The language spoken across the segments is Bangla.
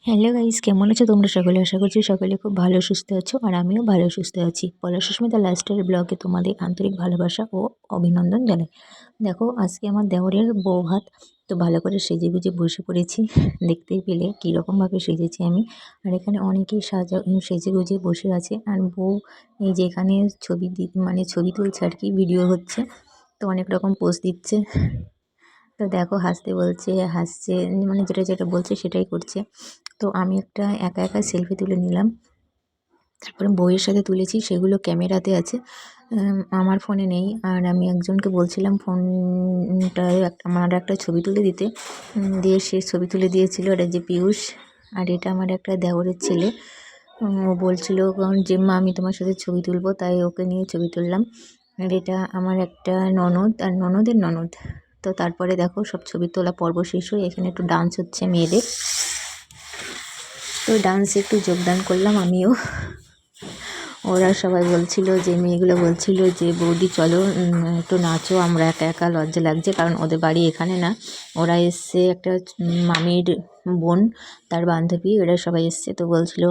হ্যালো গাইস, কেমন আছো তোমরা সকলে? আশা করছি সকলে খুব ভালো সুস্থ আছো আর আমিও ভালো সুস্থ আছি। পলাশ সুস্মিতা লাইফস্টাইল ব্লগে তোমাদের আন্তরিক ভালোবাসা ও অভিনন্দন জানাই। দেখো, আজকে আমার দেওরের বউ ভাত, তো ভালো করে সেজে গুজে বসে পড়েছি। দেখতেই পেলে কীরকমভাবে সেজেছি আমি। আর এখানে অনেকেই সেজে গুজে বসে আছে। আর বউ এই যে এখানে ছবি তুলছে আর কি, ভিডিও হচ্ছে, তো অনেক রকম পোজ দিচ্ছে। তো দেখো, হাসছে, মানে যেটা যেটা বলছে সেটাই করছে। তো আমি একটা একা একা সেলফি তুলে নিলাম। তারপরে বউয়ের সাথে তুলেছি, সেগুলো ক্যামেরাতে আছে, আমার ফোনে নেই। আর আমি একজনকে বলছিলাম ফোনটায় আমার একটা ছবি তুলে দিতে, দিয়ে সে ছবি তুলে দিয়েছিল। এটা যে পিয়ুষ, আর এটা আমার একটা দেওরের ছেলে। ও বলছিল যে মা আমি তোমার সাথে ছবি তুলবো, তাই ওকে নিয়ে ছবি তুললাম। আর এটা আমার একটা ননদ আর ননদের ননদ। তো তারপরে দেখো, সব ছবি তোলা পর্ব শেষ হয়ে এখানে একটু ডান্স হচ্ছে মেয়েদের, তো ডান্সে একটু যোগদান করলাম আমিও। ওরা সবাই বলছিল, যে মেয়েগুলো বলছিল যে বৌদি চলো একটু নাচো, আমরা একা একা লজ্জা লাগছে, কারণ ওদের বাড়ি এখানে না, ওরা এসছে একটা মামির বোন, তার বান্ধবী, ওরা সবাই এসছে। তো বলছিল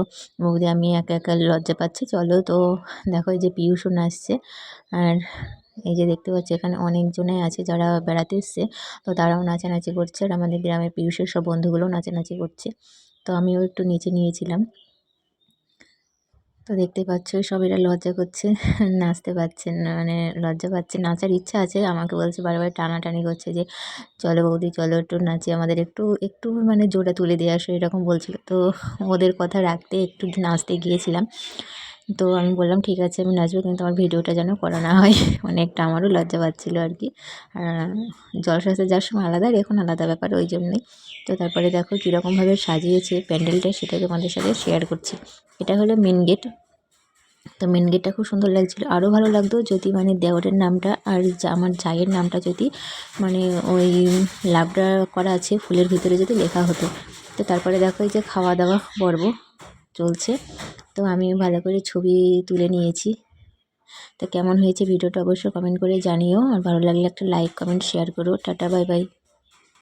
বৌদি আমি একা একা লজ্জা পাচ্ছি, চলো। তো দেখো, এই যে পিয়ুষও নাচছে। আর এই যে দেখতে পাচ্ছি এখানে অনেকজনে আছে যারা বেড়াতে এসছে, তো তারাও নাচানাচি করছে। আর আমাদের গ্রামের পিয়ুষের সব বন্ধুগুলোও নাচানাচি করছে। তো আমিও একটু নিচে নিয়েছিলাম। তো দেখতে পাচ্ছ সব এরা লজ্জা করছে, নাচতে পারছেন না, মানে লজ্জা পাচ্ছে। নাচার ইচ্ছা আছে, আমাকে বলছে বারবার, টানাটানি করছে যে চলো বৌদি চলো একটু নাচি, আমাদের একটু একটু মানে জোরে তুলে দিয়ে আসো, এরকম বলছিল। তো ওদের কথা রাখতে একটু নাচতে গিয়েছিলাম। তো আমি বললাম ঠিক আছে আমি নাচবো, কিন্তু আমার ভিডিওটা যেন করা না হয়। অনেকটা আমারও লজ্জা পাচ্ছিলো আর কি। জলসাজে যাওয়ার সময় আলাদা, আর এখন আলাদা ব্যাপার, ওই জন্যই। তো তারপরে দেখো কীরকমভাবে সাজিয়েছে প্যান্ডেলটা, সেটা তোমাদের সাথে শেয়ার করছি। এটা হলো মেন গেট। তো মেন গেটটা খুব সুন্দর লাগছিলো। আরও ভালো লাগতো যদি মানে দেওরের নামটা আর আমার জায়ের নামটা যদি মানে ওই লাভটা করা আছে ফুলের ভিতরে যদি লেখা হতো। তো তারপরে দেখো, এই যে খাওয়া দাওয়া পর্ব চলছে। তো আমি ভালো করে ছবি তুলে নিয়েছি। তো কেমন হয়েছে ভিডিওটা অবশ্যই কমেন্ট করে জানিও, আর ভালো লাগলে একটা লাইক কমেন্ট শেয়ার করো। Tata, bye bye.